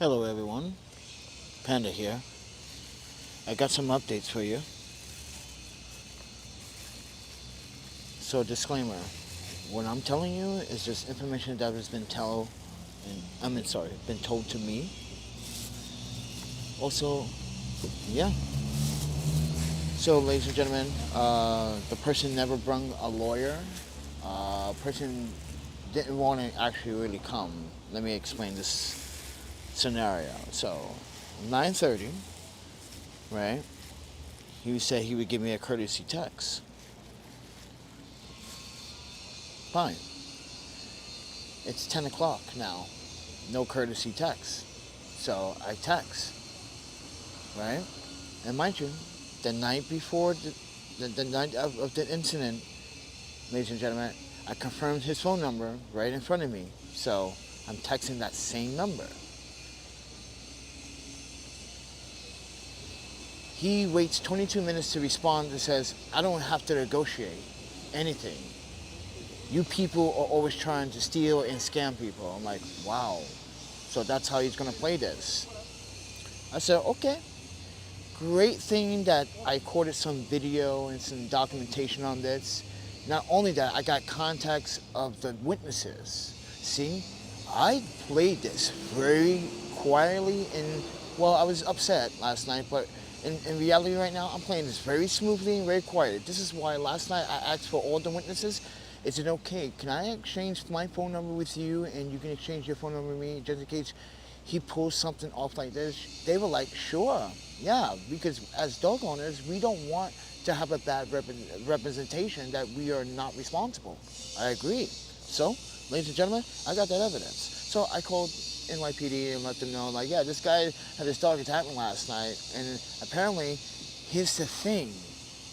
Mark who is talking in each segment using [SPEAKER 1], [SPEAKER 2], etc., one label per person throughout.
[SPEAKER 1] Hello everyone, Panda here. I got some updates for you. So disclaimer, what I'm telling you is just information that has been told to me. Also, yeah. So ladies and gentlemen, the person never brung a lawyer. Person didn't want to actually really come. Let me explain this scenario. So 9:30, right? He said he would give me a courtesy text. Fine. It's 10 o'clock now. No courtesy text. So I text, right? And mind you, the night before the night of the incident, ladies and gentlemen, I confirmed his phone number right in front of me. So I'm texting that same number. He waits 22 minutes to respond and says, I don't have to negotiate anything. You people are always trying to steal and scam people. I'm like, wow. So that's how he's gonna play this. I said, okay. Great thing that I recorded some video and some documentation on this. Not only that, I got contacts of the witnesses. See, I played this very quietly and, well, I was upset last night, but in reality right now, I'm playing this very smoothly and very quiet. This is why last night I asked for all the witnesses. Is it okay? Can I exchange my phone number with you and you can exchange your phone number with me just in case he pulls something off like this? They were like, sure, yeah, because as dog owners, we don't want to have a bad representation that we are not responsible. I agree. So, ladies and gentlemen, I got that evidence. So I called NYPD and let them know, like, yeah, this guy had his dog attack me last night, and apparently, here's the thing,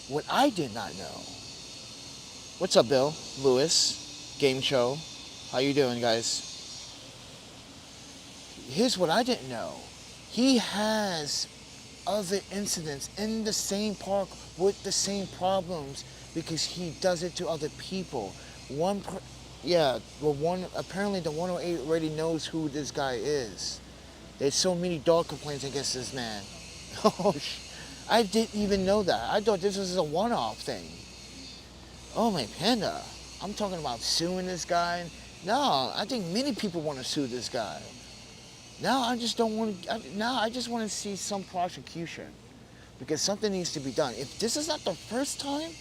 [SPEAKER 1] what I did not know. What's up, Bill? Lewis, game show. How you doing, guys? Here's what I didn't know. He has other incidents in the same park with the same problems because he does it to other people. Apparently the 108 already knows who this guy is. There's so many dog complaints against this man. I didn't even know that. I thought this was a one-off thing. Oh my Panda, I'm talking about suing this guy. No, I think many people want to sue this guy. Now I just don't want to, I just want to see some prosecution because something needs to be done. If this is not the first time,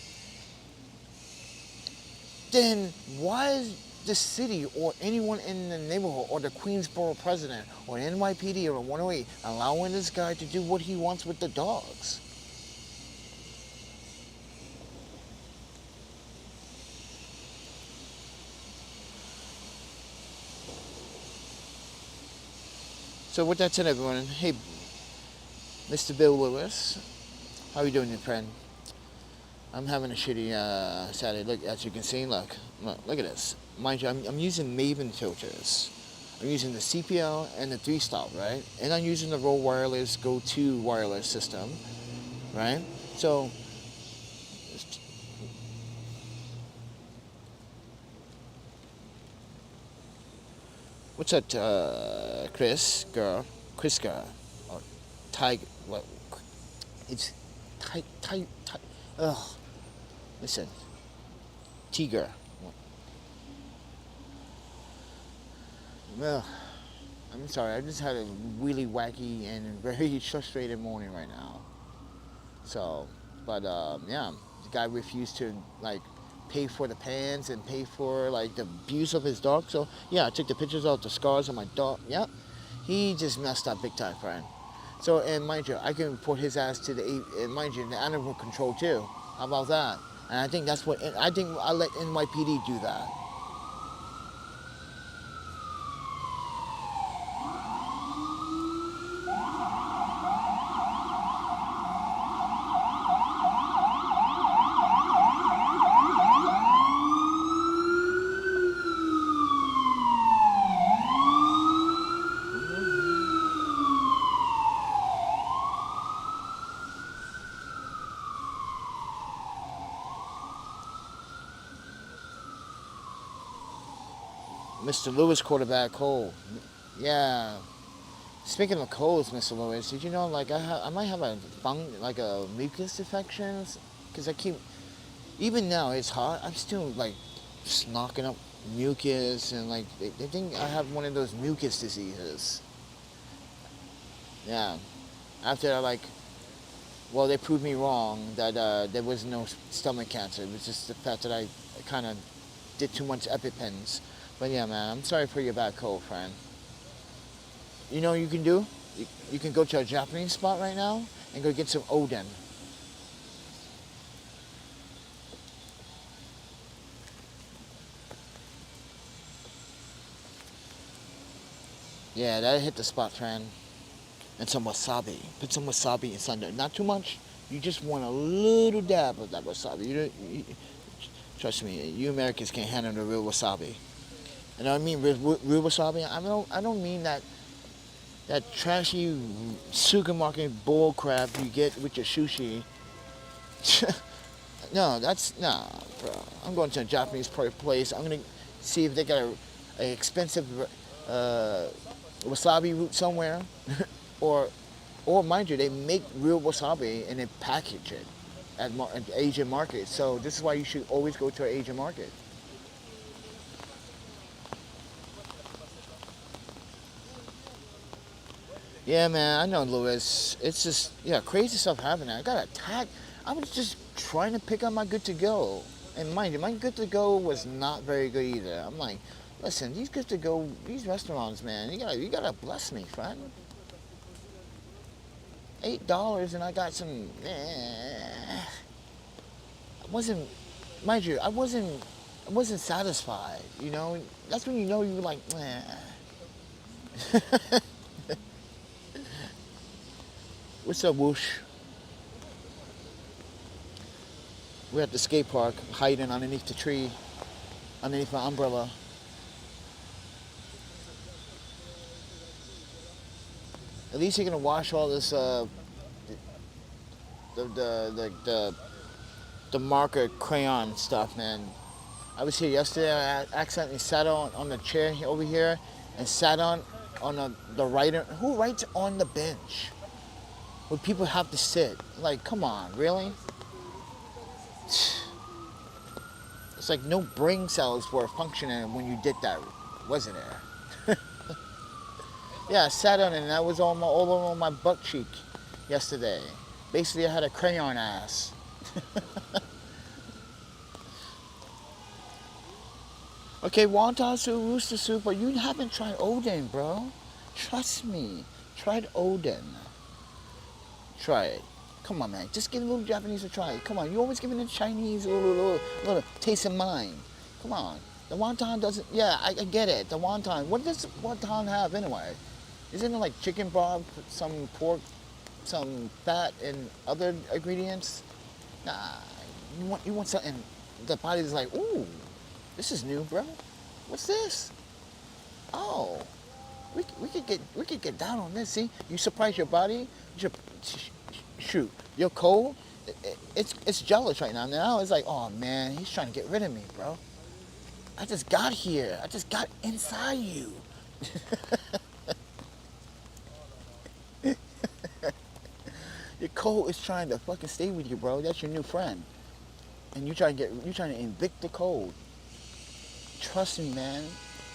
[SPEAKER 1] then why is the city or anyone in the neighborhood or the Queensboro president or NYPD or 108 allowing this guy to do what he wants with the dogs? So with that said, everyone, hey, Mr. Bill Lewis, how are you doing, friend? I'm having a shitty Saturday. Look, as you can see, look at this. Mind you, I'm using Maven filters. I'm using the CPL and the 3-stop, right? And I'm using the Roll Wireless Go 2 wireless system, right? So, what's that, Chris girl, or Tiger? What? It's ugh. Listen, Tiger. Well, I'm sorry. I just had a really wacky and very frustrated morning right now. So, but yeah, the guy refused to like pay for the pants and pay for like the abuse of his dog. So yeah, I took the pictures of the scars on my dog. Yeah, he just messed up big time, friend. So and mind you, I can report his ass to the mind you, the animal control too. How about that? And I think that's what I think. I let NYPD do that. Mr. Lewis quarterback hole. Yeah. Speaking of colds, Mr. Lewis, did you know like I might have a mucus infection? Because I keep, even now it's hot, I'm still like just knocking up mucus, and like they think I have one of those mucus diseases. Yeah. After they proved me wrong that there was no stomach cancer. It was just the fact that I kind of did too much EpiPens. But yeah, man, I'm sorry for your bad cold, friend. You know what you can do? You can go to a Japanese spot right now and go get some Oden. Yeah, that hit the spot, friend. And some wasabi. Put some wasabi inside there. Not too much. You just want a little dab of that wasabi. Trust me, you Americans can't handle the real wasabi. And I mean real wasabi. I don't mean that trashy supermarket bull crap you get with your sushi. No, bro. I'm going to a Japanese place. I'm gonna see if they got a expensive wasabi root somewhere, or mind you, they make real wasabi and they package it at Asian markets. So this is why you should always go to an Asian market. Yeah, man, I know, Louis. It's just, yeah, crazy stuff happening. I got attacked. I was just trying to pick up my good to go. And mind you, my good to go was not very good either. I'm like, listen, these good to go, these restaurants, man, you gotta bless me, friend. $8 and I got some, I wasn't, mind you, I wasn't satisfied, you know? That's when you know you were like, What's up, Whoosh? We're at the skate park, hiding underneath the tree, underneath my umbrella. At least you're gonna wash all this, the marker crayon stuff, man. I was here yesterday. I accidentally sat on the chair over here, and sat on the writer. Who writes on the bench? Where people have to sit. Like, come on, really? It's like no brain cells were functioning when you did that, wasn't there? Yeah, I sat on it, and that was all over my butt cheek yesterday. Basically, I had a crayon ass. Okay, wonton soup, rooster soup, but you haven't tried Oden, bro. Trust me. Tried Oden. Try it. Come on, man. Just give a little Japanese a try. Come on. You always giving the Chinese a little taste of mind. Come on. The wonton doesn't... Yeah, I get it. The wonton. What does wonton have anyway? Isn't it like chicken broth, some pork, some fat, and other ingredients? Nah. You want something... The body's like, ooh, this is new, bro. What's this? Oh. We could get down on this. See, you surprise your body. Shoot, you're cold. It's jealous right now. Now it's like, oh man, he's trying to get rid of me, bro. I just got here. I just got inside you. Your cold is trying to fucking stay with you, bro. That's your new friend, and you trying to evict the cold. Trust me, man.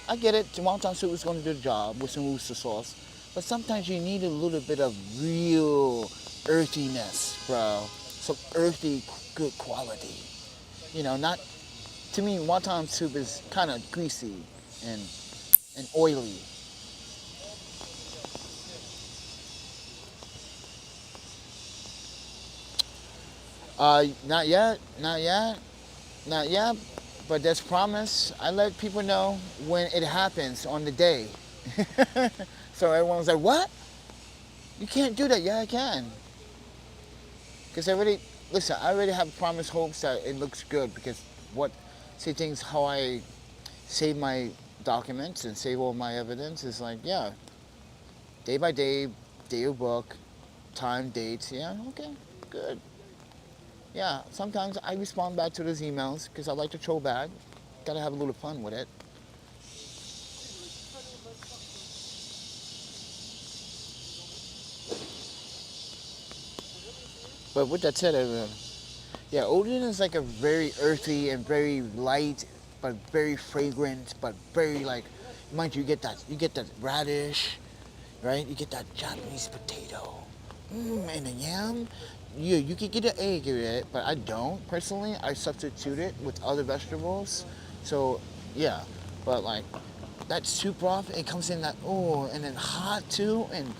[SPEAKER 1] I get it. Wonton soup is going to do the job with some Worcester sauce. But sometimes you need a little bit of real earthiness, bro. Some earthy, good quality. You know, not... To me, wonton soup is kind of greasy and oily. Not yet. But there's promise. I let people know when it happens on the day. So everyone's like, what? You can't do that. Yeah, I can. Because I already have promised hopes that it looks good, because things how I save my documents and save all my evidence is like, yeah, day by day, day of book, time, dates, yeah, okay, good. Yeah, sometimes I respond back to those emails because I like to troll back. Gotta have a little fun with it. But with that said, yeah, Odin is like a very earthy and very light, but very fragrant, but very like, mind you get that radish, right? You get that Japanese potato, and the yam. You could get an egg in it, but I don't personally. I substitute it with other vegetables, so yeah. But like that soup broth, it comes in that and then hot too, and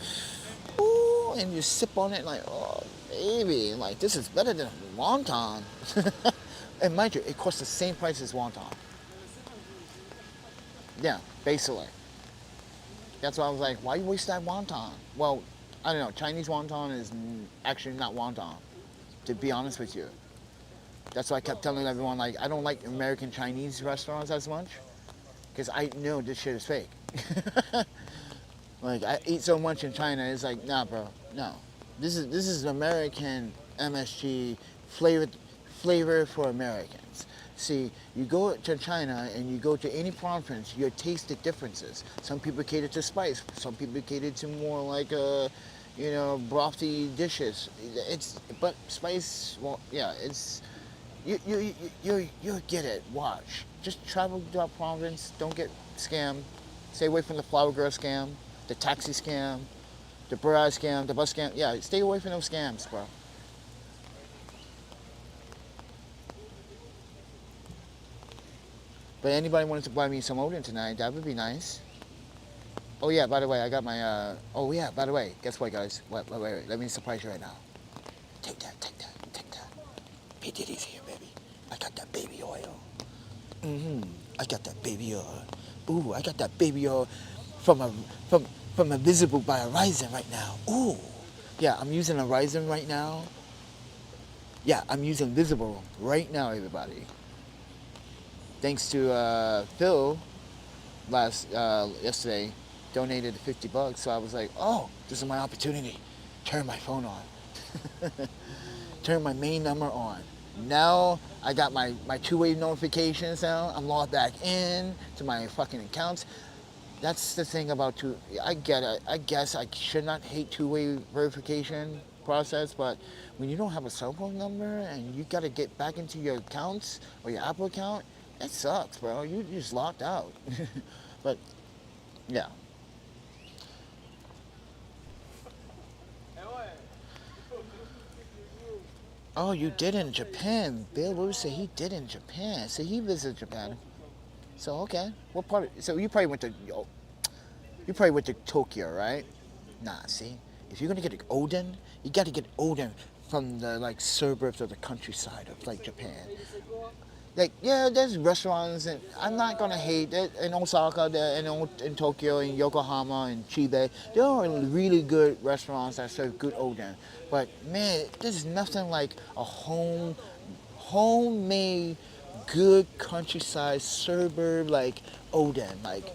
[SPEAKER 1] and you sip on it like, oh, baby, like this is better than wonton. And mind you, it costs the same price as wonton. Yeah, basically. That's why I was like, why you waste that wonton? Well, I don't know. Chinese wonton is actually not wonton, to be honest with you. That's why I kept telling everyone, like, I don't like American Chinese restaurants as much, because I know this shit is fake. Like, I eat so much in China, it's like, nah, bro, no. This is American MSG flavor for Americans. See, you go to China and you go to any province, you taste the differences. Some people cater to spice. Some people cater to more like brothy dishes. But spice. Well, yeah, it's you get it. Watch. Just travel to our province. Don't get scammed. Stay away from the flower girl scam, the taxi scam, the barrage scam, the bus scam. Yeah, stay away from those scams, bro. But anybody wanted to buy me some Odin tonight, that would be nice. Oh yeah, by the way, I got my, oh yeah, by the way, guess what guys? Wait, let me surprise you right now. Take that. P. Diddy's here, baby. I got that baby oil. I got that baby oil. Ooh, I got that baby oil from a Visible by Horizon right now. Ooh. Yeah, I'm using Horizon right now. Yeah, I'm using Visible right now, everybody. Thanks to Phil yesterday donated $50, so I was like, oh, this is my opportunity. Turn my phone on. Turn my main number on. Now I got my two-way notifications now. I'm logged back in to my fucking accounts. That's the thing about I get it. I guess I should not hate two-way verification process, but when you don't have a cell phone number and you got to get back into your accounts or your Apple account, it sucks, bro. You're just locked out. But yeah. Oh, you did in Japan. Bill Lewis said he did in Japan. So he visited Japan. So okay, what part? So you probably went to Tokyo, right? Nah, see, if you're gonna get Odin, you got to get Odin from the like suburbs of the countryside of like Japan. Like yeah, there's restaurants, and I'm not gonna hate it in Osaka, in Tokyo, in Yokohama, in Chiba. There are really good restaurants that serve good Odin, but man, there's nothing like a homemade, good countryside suburb like Odin, like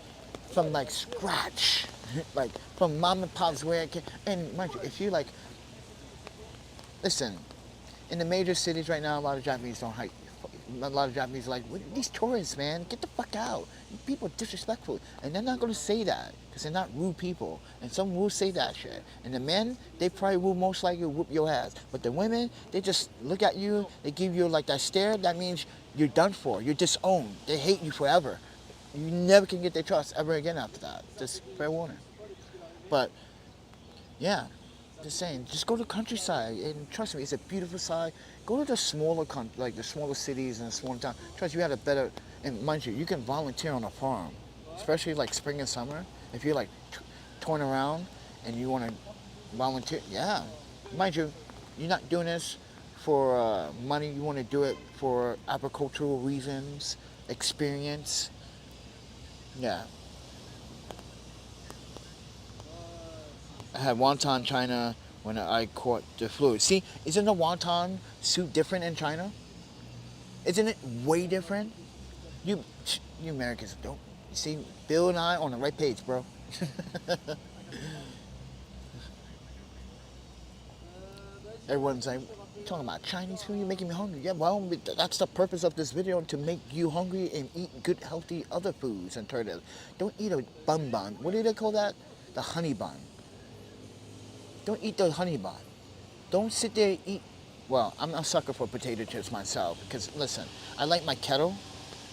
[SPEAKER 1] from like scratch, like from mom and pop's where it can. And mind you, if you like, listen, in the major cities right now, a lot of Japanese don't hike. A lot of Japanese are like, these tourists, man, get the fuck out. People are disrespectful. And they're not going to say that because they're not rude people. And some will say that shit. And the men, they probably will most likely whoop your ass. But the women, they just look at you, they give you like that stare. That means you're done for. You're disowned. They hate you forever. You never can get their trust ever again after that. Just fair warning. But, yeah. Just saying, just go to the countryside, and trust me, it's a beautiful side. Go to the smaller, like the smaller cities and the smaller towns. Trust you had a better, and mind you can volunteer on a farm, especially like spring and summer. If you're like torn around and you want to volunteer, yeah. Mind you, you're not doing this for money. You want to do it for agricultural reasons, experience. Yeah. I had wonton China when I caught the flu. See, isn't the wonton soup different in China? Isn't it way different? You Americans don't see Bill and I on the right page, bro. Everyone's like, you talking about Chinese food? You're making me hungry. Yeah, well, that's the purpose of this video, to make you hungry and eat good, healthy other foods and alternatives. Don't eat a bun. What do they call that? The honey bun. Don't eat the honey bun. Don't sit there and eat Well, I'm a sucker for potato chips myself because listen, I like my kettle,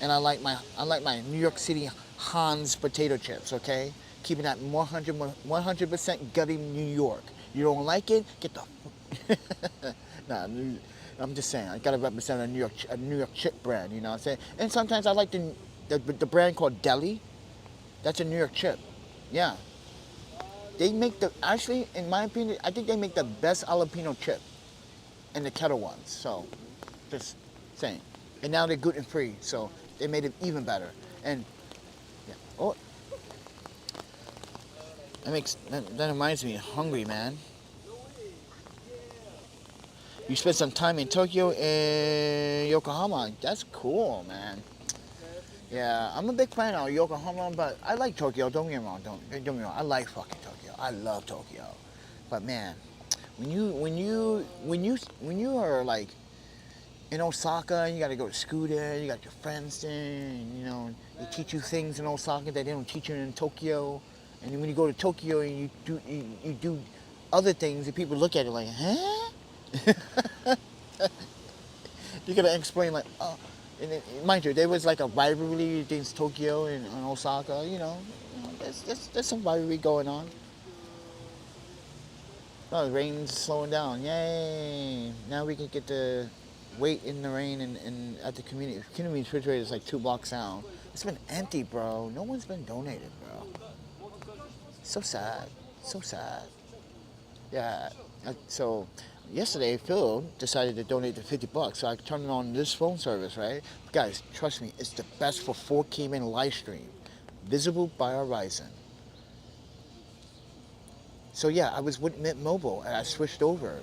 [SPEAKER 1] and I like my New York City Hans potato chips. Okay, keeping that 100% gutty New York. You don't like it? Get the nah. I'm just saying. I gotta represent a New York chip brand. You know what I'm saying? And sometimes I like the brand called Deli. That's a New York chip. Yeah, they make actually, in my opinion, I think they make the best jalapeno chip and the kettle ones. So, just saying. And now they're gluten free, so they made it even better. And yeah, oh, that reminds me, hungry man. You spent some time in Tokyo and Yokohama. That's cool, man. Yeah, I'm a big fan of Yokohama, but I like Tokyo. Don't get me wrong. Don't get me wrong. I like fucking Tokyo. I love Tokyo. But man, when you are like in Osaka, you got to go to school there. You got your friends there. And, you know, they teach you things in Osaka that they don't teach you in Tokyo. And then when you go to Tokyo and you do other things, and people look at it like, huh? You gotta explain like, oh, and mind you, there was like a rivalry against Tokyo and Osaka. There's some rivalry going on. Oh, the rain's slowing down. Yay! Now we can get to wait in the rain and at the community refrigerator is like 2 blocks down. It's been empty, bro. No one's been donated, bro. So sad. So sad. Yeah. So yesterday, Phil decided to donate the $50. So I turned on this phone service, right? Guys, trust me, it's the best for 4K in live stream. Visible by Horizon. So yeah, I was with Mint Mobile and I switched over.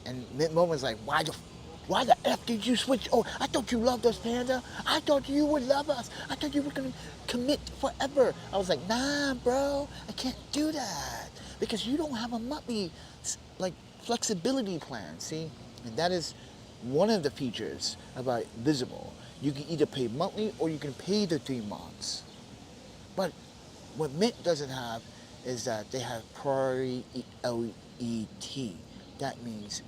[SPEAKER 1] And Mint Mobile was like, why the F did you switch? Oh, I thought you loved us, Panda. I thought you would love us. I thought you were going to commit forever. I was like, nah, bro, I can't do that. Because you don't have a monthly, like, flexibility plan, see? And that is one of the features about Visible. You can either pay monthly or you can pay the 3 months. But what Mint doesn't have is that they have priority LET. That means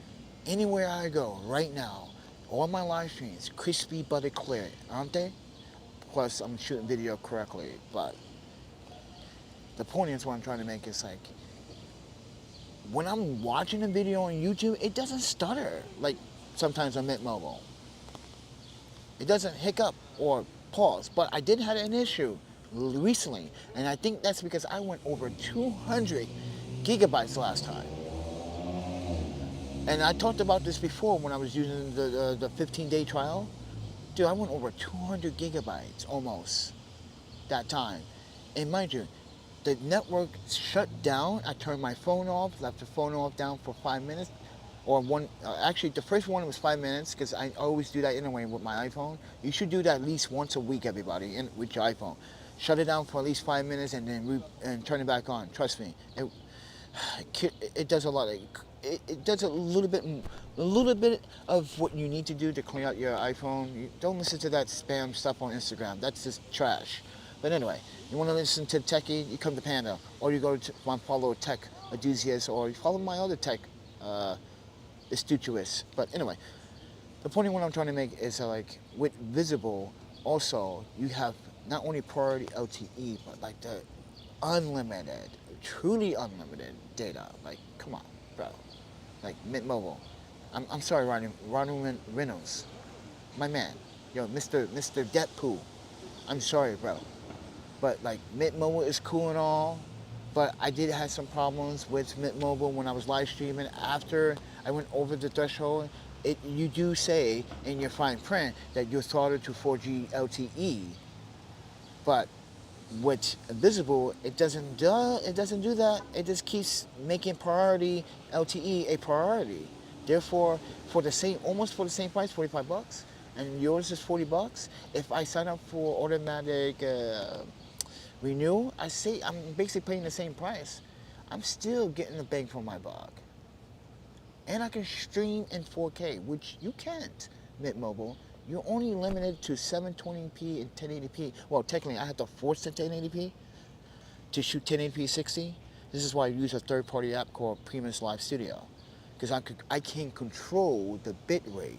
[SPEAKER 1] anywhere I go right now, all my live streams, crispy butter clear, aren't they? Plus, I'm shooting video correctly. But the point is what I'm trying to make is like, when I'm watching a video on YouTube, it doesn't stutter like sometimes on Mint Mobile. It doesn't hiccup or pause. But I did have an issue recently, and I think that's because I went over 200 gigabytes last time. And I talked about this before when I was using the 15-day trial. Dude, I went over 200 gigabytes almost that time. And mind you, the network shut down. I turned my phone off, left the phone off down for 5 minutes. Actually, the first one was 5 minutes because I always do that anyway with my iPhone. You should do that at least once a week, everybody, with your iPhone. Shut it down for at least 5 minutes and then turn it back on. Trust me, it does a lot. It does a little bit of what you need to do to clean out your iPhone. Don't listen to that spam stuff on Instagram. That's just trash. But anyway, you want to listen to techie, you come to Panda, or you go to follow Tech Enthusiast, or you follow my other tech Estutuous. But anyway, the point of what I'm trying to make is like with Visible, also you have not only priority LTE, but like the unlimited, truly unlimited data. Like, come on, bro. Like Mint Mobile. I'm sorry, Ronnie Reynolds, my man. Yo, Mr. Deadpool. I'm sorry, bro. But like Mint Mobile is cool and all, but I did have some problems with Mint Mobile when I was live streaming. After I went over the threshold, you do say in your fine print that you're throttled to 4G LTE, but with Visible, it doesn't do that. It just keeps making priority LTE a priority. Therefore, almost for the same price, $45, and yours is $40. If I sign up for automatic renewal, I'm basically paying the same price. I'm still getting the bang for my buck, and I can stream in 4K, which you can't. Mint Mobile. You're only limited to 720p and 1080p. Well, technically, I have to force the 1080p to shoot 1080p 60. This is why I use a third-party app called Primus Live Studio. because I can control the bit rate.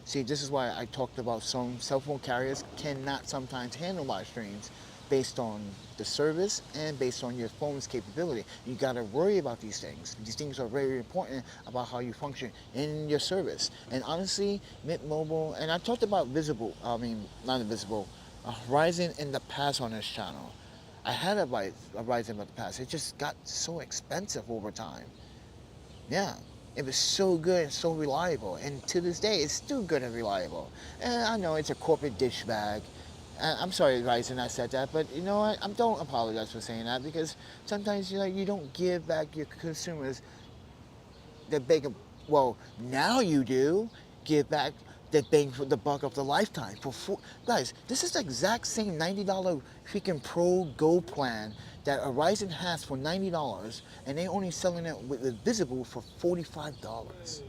[SPEAKER 1] See, this is why I talked about some cell phone carriers cannot sometimes handle live streams based on the service and based on your phone's capability. You got to worry about these things. These things are very important about how you function in your service. And honestly, Mint Mobile, and I talked about not Invisible, Horizon in the past on this channel. I had a Horizon in the past. It just got so expensive over time. Yeah, it was so good and so reliable, and to this day, it's still good and reliable. And I know it's a corporate dish bag. I'm sorry, Ryzen, I said that, but you know what? I don't apologize for saying that, because sometimes you don't give back your consumers the big. Well, now you do give back the bang for the buck of the lifetime. Guys, this is the exact same $90 freaking Pro Go plan that Horizon has for $90, and they only selling it with Visible for $45.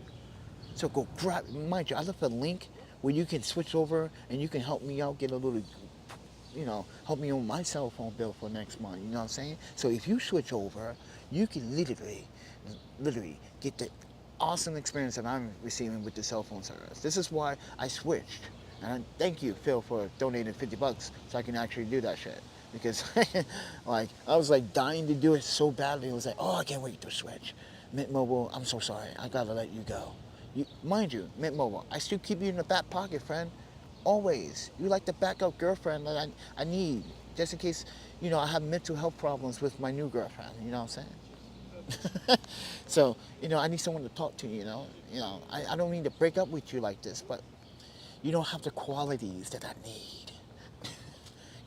[SPEAKER 1] So go grab. Mind you, I left a link where you can switch over and you can help me out, get a little, help me on my cell phone bill for next month. You know what I'm saying? So if you switch over, you can literally get the awesome experience that I'm receiving with the cell phone service. This is why I switched. And I thank you, Phil, for donating $50 so I can actually do that shit. Because I was like dying to do it so badly. It was like, oh, I can't wait to switch. Mint Mobile, I'm so sorry. I gotta let you go. Mind you, Mint Mobile, I still keep you in the back pocket, friend. Always. You like the backup girlfriend that I need, just in case, I have mental health problems with my new girlfriend. You know what I'm saying? So, I need someone to talk to, I don't mean to break up with you like this, but you don't have the qualities that I need.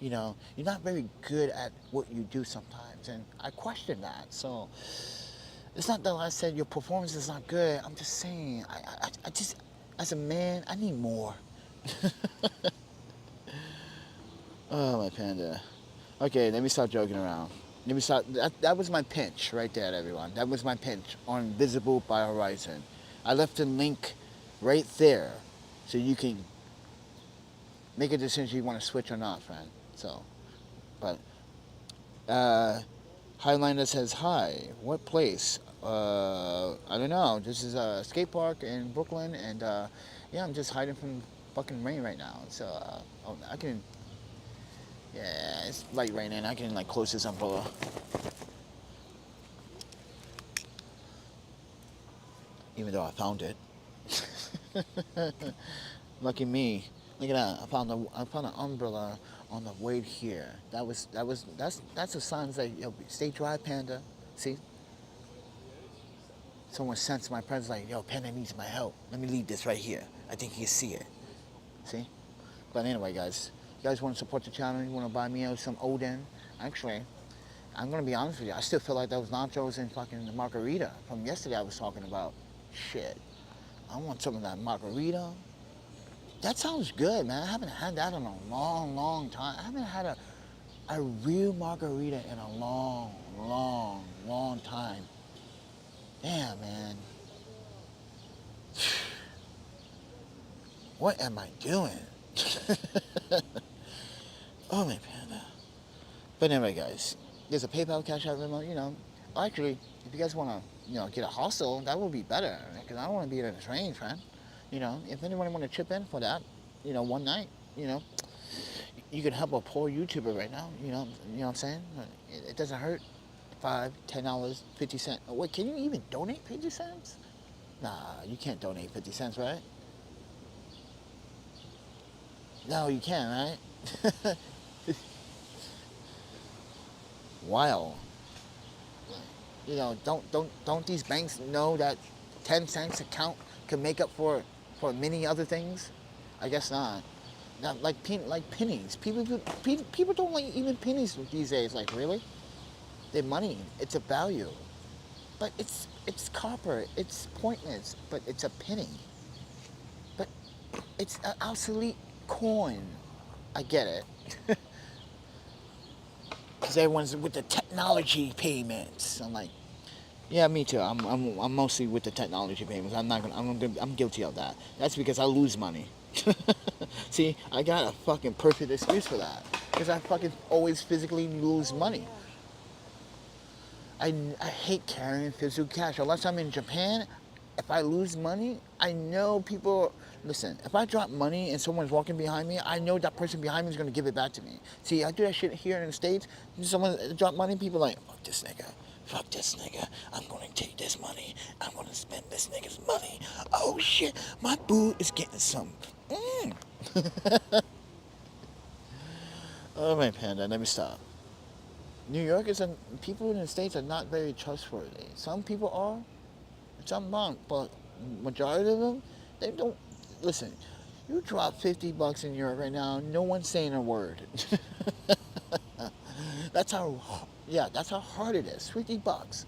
[SPEAKER 1] You're not very good at what you do sometimes, and I question that. So it's not that I said your performance is not good. I'm just saying, I just, as a man, I need more. Oh, my panda. Okay, let me stop joking around. Let me stop. That was my pinch right there, everyone. That was my pinch on Visible by Horizon. I left a link right there so you can make a decision if you want to switch or not, friend. So, but Highliner says, hi, what place? I don't know. This is a skate park in Brooklyn, and yeah, I'm just hiding from fucking rain right now. So I can, yeah, it's light raining. I can close this umbrella. Even though I found it. Lucky me. Look at that. I found an umbrella on the way here. That's a sign that, stay dry, Panda. See? Someone sensed my presence like, yo, Panda needs my help. Let me leave this right here. I think you can see it. See? But anyway, guys. You guys want to support the channel? You want to buy me out some Odin? Actually, I'm going to be honest with you. I still feel like those nachos and fucking the margarita from yesterday I was talking about. Shit. I want some of that margarita. That sounds good, man. I haven't had that in a long, long time. I haven't had a real margarita in a long, long, long time. Damn, man. What am I doing? Oh, my panda. But anyway, guys, there's a PayPal, Cash App, Venmo, Actually, if you guys want to, get a hostel, that would be better. Because I don't want to be in a train, friend. If anyone want to chip in for that, one night, you could help a poor YouTuber right now, you know what I'm saying? It doesn't hurt. $5, $10, 50 cents. Oh, wait, can you even donate 50 cents? Nah, you can't donate 50 cents, right? No, you can't, right? Wow. Don't these banks know that 10 cents account can make up for many other things? I guess not. Not like pennies. People don't like even pennies these days. Like, really? They're money. It's a value. But it's copper. It's pointless. But it's a penny. But it's an obsolete coin. I get it. Because everyone's with the technology payments. I'm like, yeah, me too. I'm mostly with the technology payments. I'm guilty of that. That's because I lose money. See, I got a fucking perfect excuse for that. Because I fucking always physically lose money. I hate carrying physical cash. Unless I'm in Japan, if I lose money, I know people, listen, if I drop money and someone's walking behind me, I know that person behind me is going to give it back to me. See, I do that shit here in the States. Someone drop money, people are like, fuck this nigga, I'm going to take this money, I'm going to spend this nigga's money. Oh shit, my boo is getting some. Oh my panda, let me stop. New Yorkers and people in the States are not very trustworthy. Some people are, some aren't, but majority of them, they don't. Listen, you drop $50 in Europe right now, no one's saying a word. That's how, yeah, that's how hard it is. $50.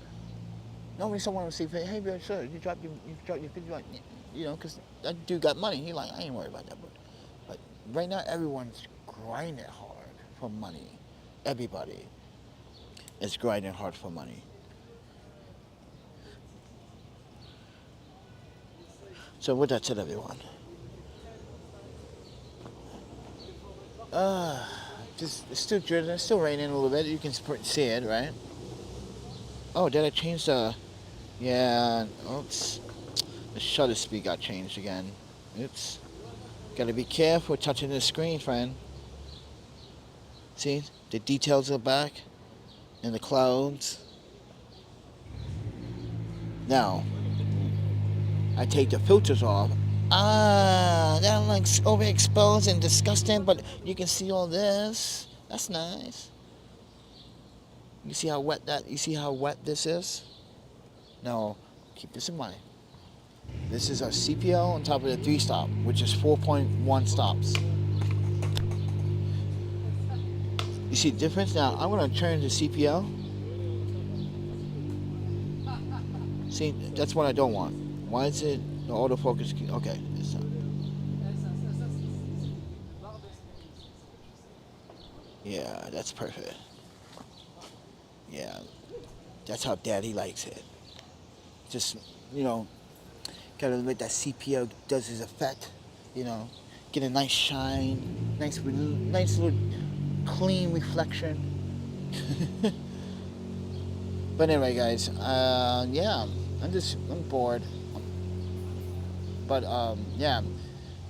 [SPEAKER 1] Normally someone will say, hey, bro, sure, you dropped your $50, you know, because that dude got money. He like, I ain't worried about that, but right now everyone's grinding hard for money. Everybody is grinding hard for money. So with that said, everyone, just it's still drizzling, it's still raining a little bit. You can see it, right? Oh, did I change the? Yeah. Oops. The shutter speed got changed again. Oops. Gotta be careful touching the screen, friend. See, the details are back in the clouds. Now, I take the filters off. That looks overexposed and disgusting, but you can see all this. That's nice. You see how wet that? You see how wet this is? Now, keep this in mind. This is our CPL on top of the 3-stop, which is 4.1 stops. You see the difference? Now, I'm going to turn the CPL. See, that's what I don't want. Why is it the autofocus? Okay, it's not. Yeah, that's perfect. Yeah, that's how Daddy likes it. Just, you know, gotta let that CPL does his effect. You know, get a nice shine, nice little clean reflection. But anyway, guys, yeah, I'm bored. But yeah.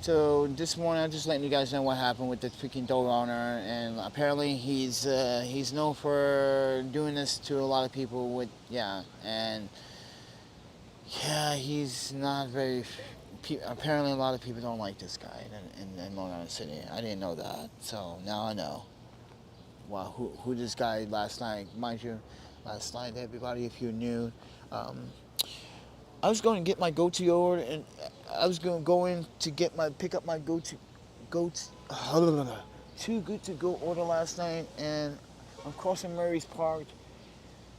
[SPEAKER 1] So this morning, I'm just letting you guys know what happened with the freaking dog owner, and apparently he's known for doing this to a lot of people. And yeah, he's not very. Apparently, a lot of people don't like this guy in Long Island City. I didn't know that, so now I know. Wow, who this guy last night? Mind you, last night, everybody, if you're new. I was going to get my go-to order, and I was going to go in to pick up my too good to go order last night, and I'm crossing Murray's Park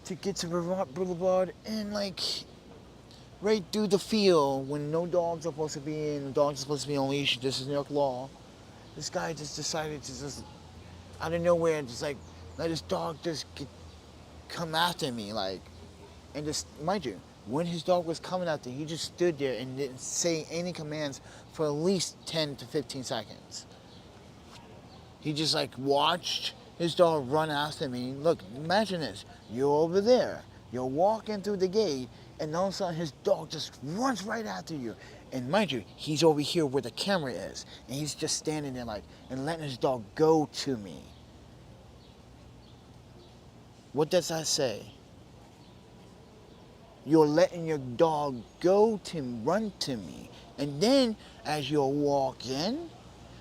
[SPEAKER 1] to get to Vermont Boulevard, and like right through the field when no dogs are supposed to be in, the dogs are supposed to be on leash. This is New York law. This guy just decided to just out of nowhere just like let his dog just come after me, like, and just mind you, when his dog was coming after, he just stood there and didn't say any commands for at least 10 to 15 seconds. He just like watched his dog run after me. Look, imagine this. You're over there. You're walking through the gate, and all of a sudden his dog just runs right after you. And mind you, he's over here where the camera is. And he's just standing there like, and letting his dog go to me. What does that say? You're letting your dog run to me. And then as you're walking,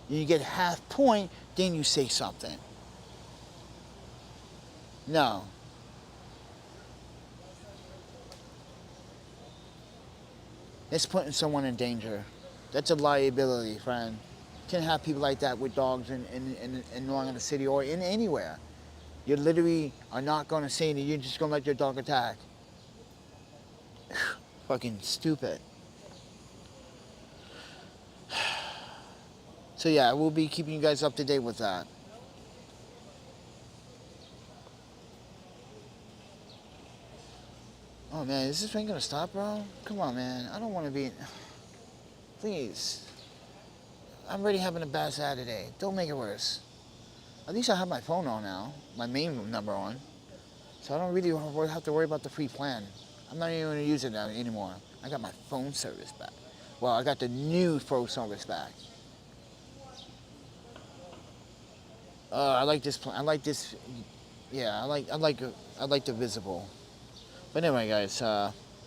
[SPEAKER 1] you get half point, then you say something. No. It's putting someone in danger. That's a liability, friend. You can't have people like that with dogs in Long Island City or in anywhere. You literally are not going to say that you're just going to let your dog attack. Fucking stupid. So yeah, we'll be keeping you guys up to date with that. Oh man, is this train gonna stop, bro? Come on, man. I don't want to be. Please. I'm already having a bad Saturday. Don't make it worse. At least I have my phone on now, my main number on, so I don't really have to worry about the free plan. I'm not even gonna use it now anymore. I got my phone service back. Well, I got the new phone service back. I like this plan. I like this. Yeah, I like the visible. But anyway, guys,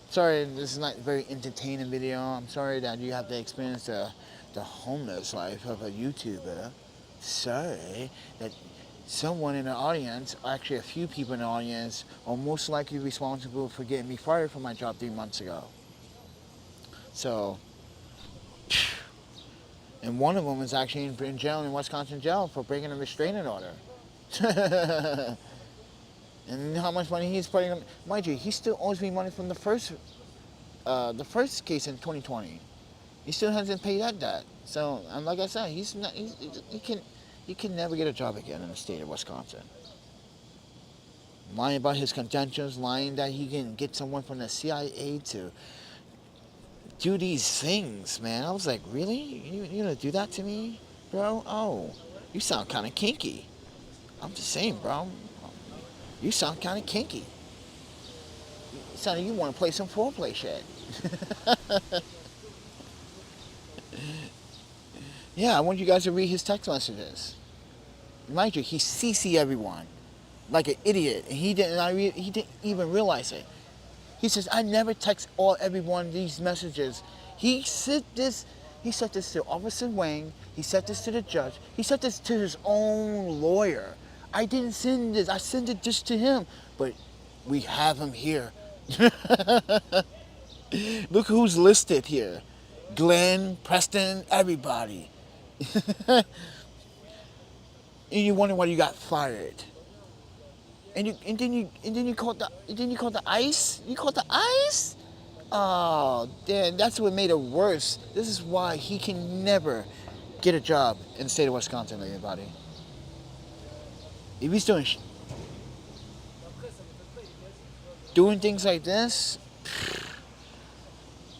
[SPEAKER 1] sorry this is not a very entertaining video. I'm sorry that you have to experience the homeless life of a YouTuber. Sorry that someone in the audience, actually a few people in the audience, are most likely responsible for getting me fired from my job 3 months ago. So, and one of them is actually in jail, in Wisconsin jail, for breaking a restraining order. And how much money he's putting on, mind you, he still owes me money from the first case in 2020. He still hasn't paid that debt. So, and like I said, he can never get a job again in the state of Wisconsin. Lying about his credentials, lying that he can get someone from the CIA to do these things, man. I was like, really? You gonna do that to me, bro? Oh, you sound kind of kinky. I'm just saying, bro. You sound kind of kinky. It sounds like you want to play some foreplay shit. Yeah, I want you guys to read his text messages. Mind you, he CC everyone like an idiot, and he didn't even realize it. He says, I never text everyone these messages. He said this to Officer Wang, he said this to the judge, he said this to his own lawyer. I didn't send this, I sent it just to him, but we have him here. Look who's listed here. Glenn, Preston, everybody. And you wonder why you got fired. And then you called the ICE? You called the ICE? Oh, damn, that's what made it worse. This is why he can never get a job in the state of Wisconsin, everybody. If he's doing things like this,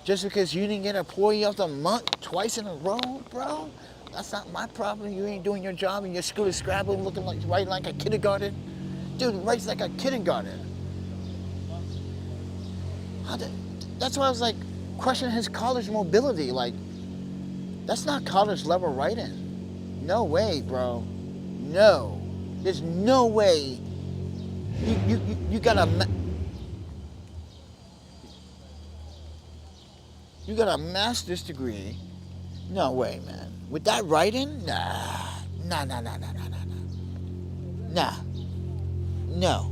[SPEAKER 1] just because you didn't get Employee of the Month twice in a row, bro, that's not my problem. You ain't doing your job and your school is Scrabble looking like writing like a kindergarten. Dude writes like a kindergarten. That's why I was like questioning his college mobility. Like, that's not college level writing. No way, bro. No. There's no way. You got a master's degree. No way, man. With that writing? Nah. Nah. No.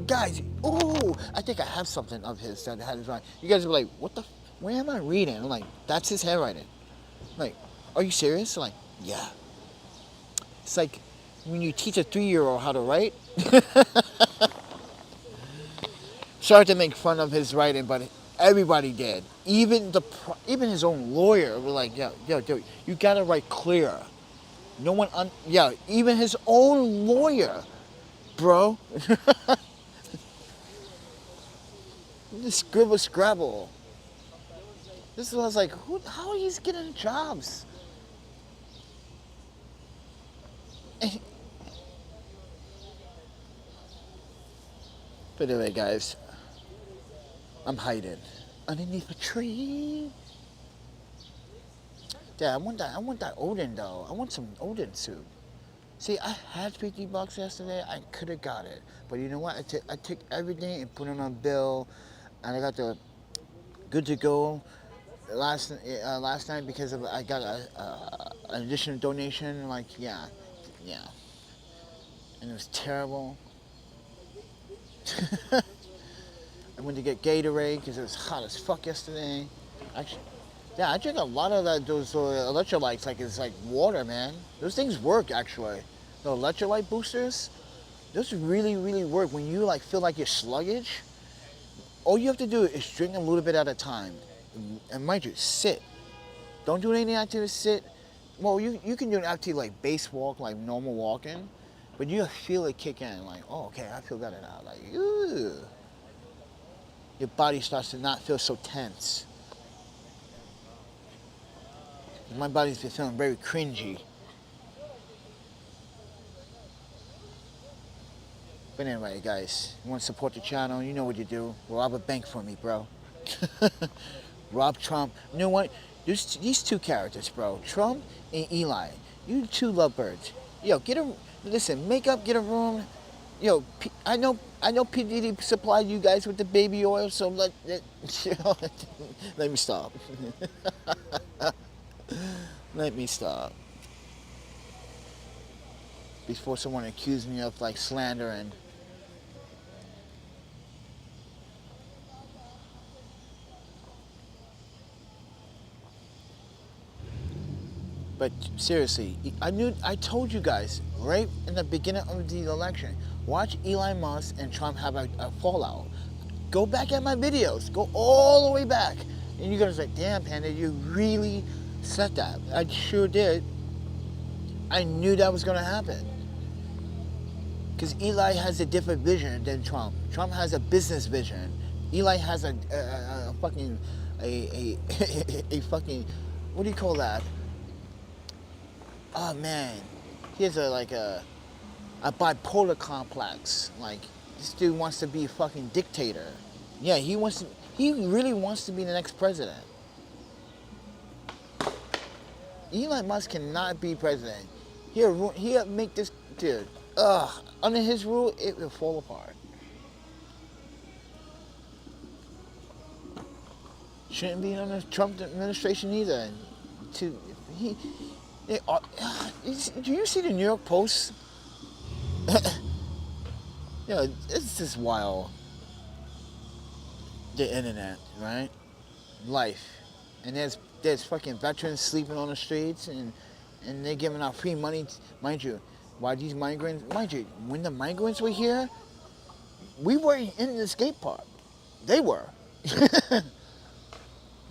[SPEAKER 1] Guys, ooh, I think I have something of his that had his writing. You guys are like, what the, where am I reading? I'm like, that's his handwriting. I'm like, are you serious? I'm like, yeah. It's like when you teach a 3-year-old how to write. Sorry to make fun of his writing, but everybody did. Even his own lawyer was like, yo, dude, you gotta write clear. No one, even his own lawyer, bro. Just Scrabble. This was like, how are you getting jobs? But anyway, guys, I'm hiding underneath a tree. Yeah, I want that Odin though. I want some Odin soup. See, I had $50 yesterday. I could have got it, but you know what? I took everything and put it on a bill, and I got the good to go last night because I got an additional donation. Like, yeah, and it was terrible. I went to get Gatorade because it was hot as fuck yesterday. Actually, yeah, I drink a lot of those electrolytes like it's like water, man. Those things work actually. The electrolyte boosters, those really, really work when you like feel like you're sluggish. All you have to do is drink a little bit at a time, and mind you, sit. Don't do any activity. Sit. Well, you can do an activity like base walk, like normal walking, but you feel it kick in. Like, oh, okay, I feel better now. Like, ooh. Your body starts to not feel so tense. My body's been feeling very cringy. But anyway, guys, you want to support the channel, you know what you do. Rob a bank for me, bro. Rob Trump. You know what? There's these two characters, bro. Trump and Eli. You two lovebirds. Yo, get a, listen, make up, get a room. Yo, I know P. Diddy supplied you guys with the baby oil, so let me stop. Let me stop. Before someone accused me of like slander and but seriously, I told you guys right in the beginning of the election, watch Elon Musk and Trump have a fallout. Go back at my videos, go all the way back. And you're gonna say, damn, Panda, you really said that. I sure did. I knew that was gonna happen. Because Eli has a different vision than Trump. Trump has a business vision. Eli has a fucking, a fucking, what do you call that? Oh man, he has a bipolar complex. Like, this dude wants to be a fucking dictator. Yeah, he really wants to be the next president. Elon Musk cannot be president. He'll make this dude. Under his rule, it will fall apart. Shouldn't be under the Trump administration either. Do you see the New York Post? Yeah, it's just wild. The internet, right? Life. And there's fucking veterans sleeping on the streets and they're giving out free money. Mind you, why these migrants, mind you, when the migrants were here, we weren't in the skate park. They were.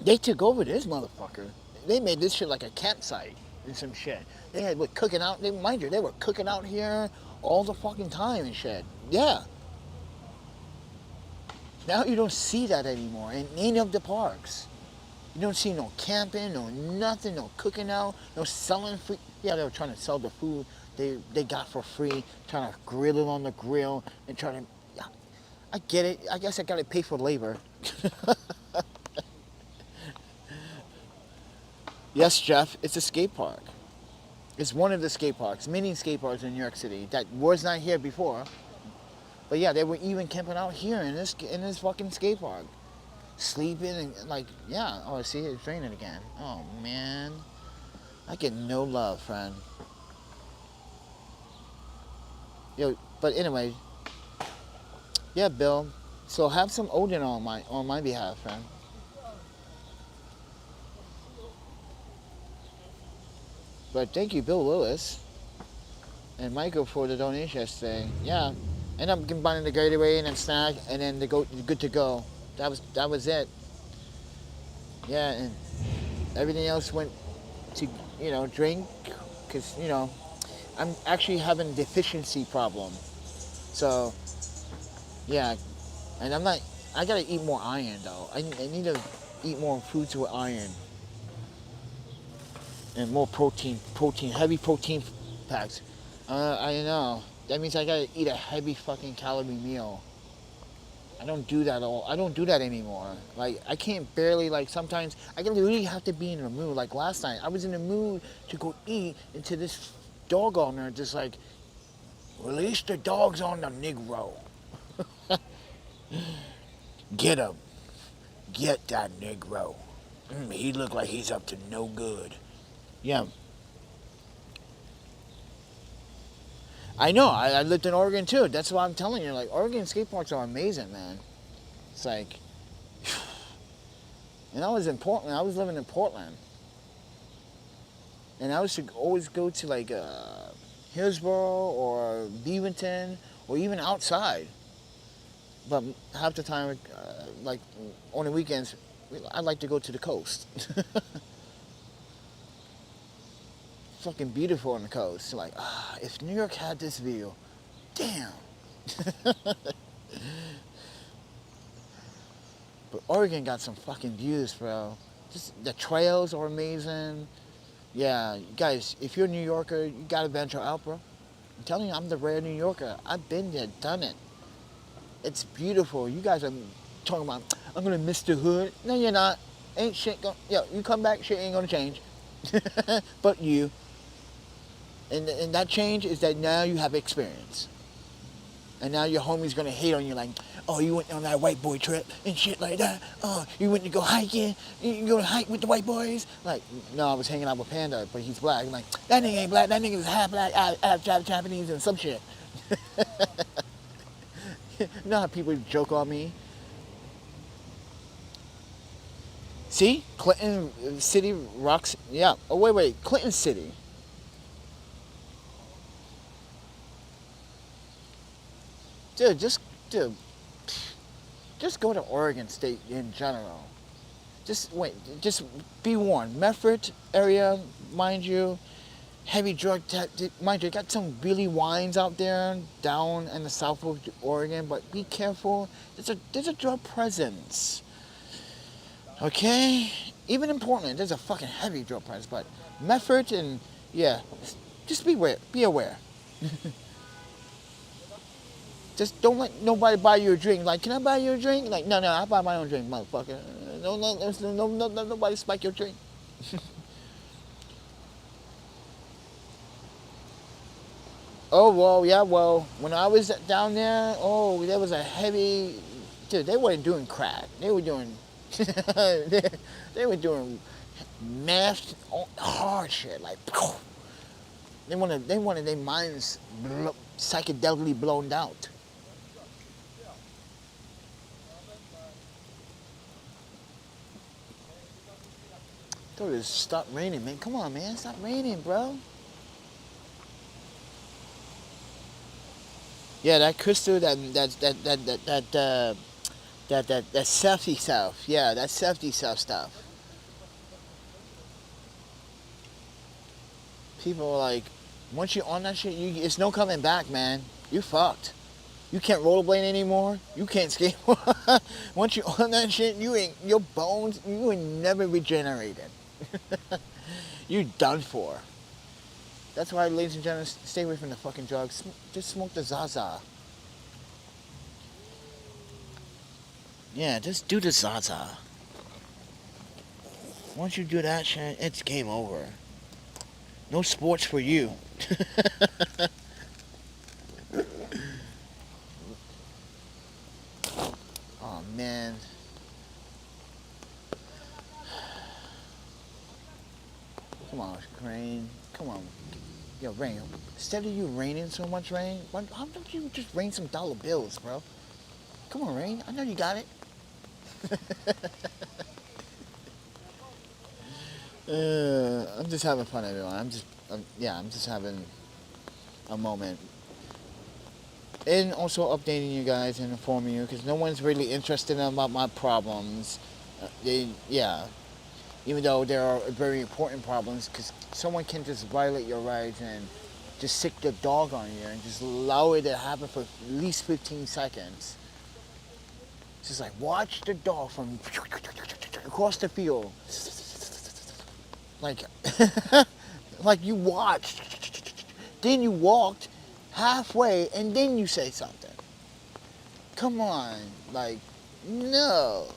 [SPEAKER 1] They took over this motherfucker. They made this shit like a campsite and some shit. They had cooking out, mind you, they were cooking out here all the fucking time and shit. Yeah. Now you don't see that anymore in any of the parks. You don't see no camping, no nothing, no cooking out, no selling free. Yeah, they were trying to sell the food they got for free, trying to grill it on the grill and trying to, yeah, I get it. I guess I gotta pay for labor. Yes, Jeff, it's a skate park. It's one of the skate parks, many skate parks in New York City that was not here before. But yeah, they were even camping out here in this fucking skate park. Sleeping and like, yeah, oh, I see it's raining again. Oh man, I get no love, friend. Yo, but anyway, yeah, Bill. So have some Odin on my behalf, friend. But thank you, Bill Lewis and Michael, for the donation yesterday. Yeah, and I'm combining the Gatorade and snack, and then good to go. That was it. Yeah, and everything else went to drink, because I'm actually having a deficiency problem. So yeah, and I gotta eat more iron though. I need to eat more foods with iron and more protein, heavy protein packs. I know. That means I gotta eat a heavy fucking calorie meal. I don't do that I don't do that anymore. Like, I can't barely, like, sometimes I really have to be in the mood. Like last night, I was in the mood to go eat, into this dog owner just like, release the dogs on the Negro. Get him. Get that Negro. He look like he's up to no good. Yeah. I know, I lived in Oregon too. That's why I'm telling you, like, Oregon skate parks are amazing, man. It's like, and I was in Portland, I was living in Portland. And I used to always go to like Hillsborough or Beaverton or even outside. But half the time, like on the weekends, I like to go to the coast. Fucking beautiful on the coast. Like, if New York had this view, damn. But Oregon got some fucking views, bro. Just the trails are amazing. Yeah, guys, if you're a New Yorker, you gotta venture out, bro. I'm telling you, I'm the rare New Yorker. I've been there, done it. It's beautiful. You guys are talking about, I'm gonna miss the hood. No, you're not. Ain't shit gonna, yo, you come back, shit ain't gonna change. But you. And that change is that now you have experience. And now your homie's gonna hate on you like, oh, you went on that white boy trip and shit like that. Oh, you went to go hiking. You go to hike with the white boys. Like, no, I was hanging out with Panda, but he's black. I'm like, that nigga ain't black. That nigga is half black, half Japanese and some shit. You know how people joke on me? See? Clinton City rocks. Yeah. Oh, wait. Clinton City. Dude, just go to Oregon State in general. Just be warned. Medford area, mind you, heavy drug, mind you, got some really wines out there down in the south of Oregon, but be careful. There's a drug presence. Okay? Even in Portland, there's a fucking heavy drug presence, but Medford and, yeah, just be aware. Just don't let nobody buy you a drink. Like, can I buy you a drink? Like, no, I buy my own drink, motherfucker. No, nobody spike your drink. Oh, well, yeah, when I was down there, there was a heavy, dude, they weren't doing crack. They were doing, they were doing meth, hard shit, like, they wanted their minds psychedelically blown out. Dude, it's stop raining, man. Come on, man, stop raining, bro. Yeah, that crystal, that safety stuff. Yeah, that safety stuff. People are like, once you're on that shit, it's no coming back, man. You fucked. You can't rollerblade anymore. You can't skateboard. Once you're on that shit, your bones, you ain't never regenerated. You done for. That's why, ladies and gentlemen, stay away from the fucking drugs. Just smoke the Zaza. Yeah, just do the Zaza. Once you do that shit, it's game over. No sports for you. Oh, man. Come on, Rain. Come on. Yo, Rain. Instead of you raining so much, Rain, why don't you just rain some dollar bills, bro? Come on, Rain. I know you got it. I'm just having fun, everyone. I'm just having a moment. And also updating you guys and informing you, because no one's really interested about my problems. Even though there are very important problems, because someone can just violate your rights and just sick the dog on you and just allow it to happen for at least 15 seconds. It's just like, watch the dog from across the field. Like, like you watched, then you walked halfway, and then you say something. Come on, like, no.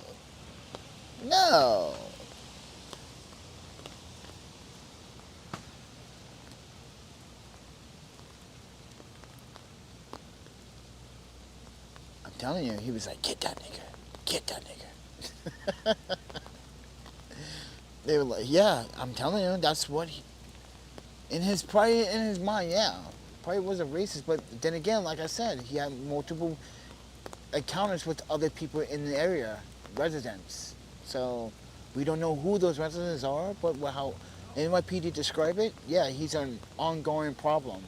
[SPEAKER 1] I'm telling you, he was like, get that nigga. They were like, yeah, I'm telling you, that's what he, in his mind, yeah, probably wasn't racist, but then again, like I said, he had multiple encounters with other people in the area, residents. So we don't know who those residents are, but how NYPD describe it, yeah, he's an ongoing problem.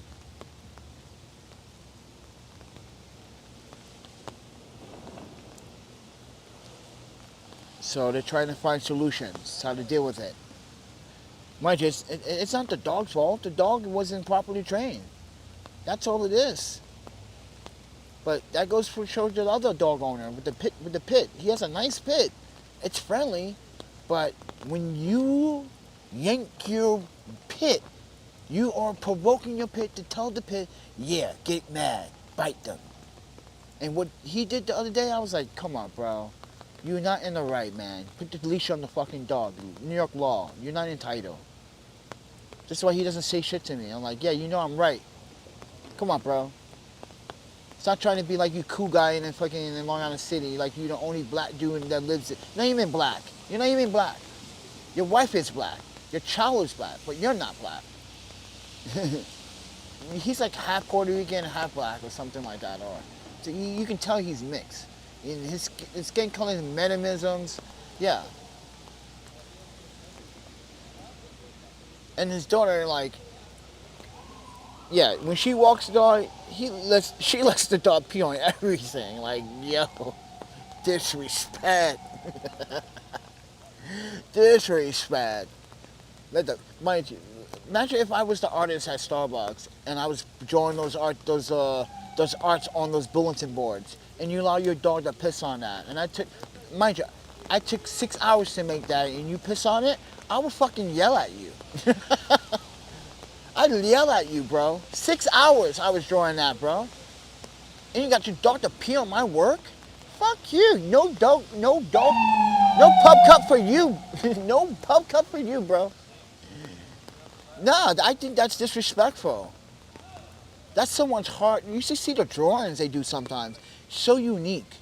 [SPEAKER 1] So they're trying to find solutions, how to deal with it. Mind you, it's not the dog's fault. The dog wasn't properly trained. That's all it is. But that goes for show the other dog owner with the pit. He has a nice pit. It's friendly, but when you yank your pit, You are provoking your pet to tell the pet, yeah, get mad, bite them. And what he did the other day, I was like, come on, bro. You're not in the right, man. Put the leash on the fucking dog. New York law. You're not entitled. That's why he doesn't say shit to me. I'm like, yeah, you know I'm right. Come on, bro. Stop trying to be like you cool guy in fucking in Long Island City, like you the only black dude that lives it. You're not even black. You're not even black. Your wife is black. Your child is black, but you're not black. He's like half Puerto Rican, half black, or something like that. Or so you can tell he's mixed. In his skin color, his mannerisms, yeah. And his daughter, like, yeah, when she walks the dog, she lets the dog pee on everything. Like, yo, disrespect, disrespect. Mind you, imagine if I was the artist at Starbucks and I was drawing those arts on those bulletin boards, and you allow your dog to piss on that. And mind you, I took 6 hours to make that, and you piss on it, I would fucking yell at you. I'd yell at you, bro. 6 hours I was drawing that, bro. And you got your dog to pee on my work? Fuck you. No pub cup for you. No pub cup for you, bro. Nah, I think that's disrespectful. That's someone's heart. You should see the drawings they do sometimes. So unique,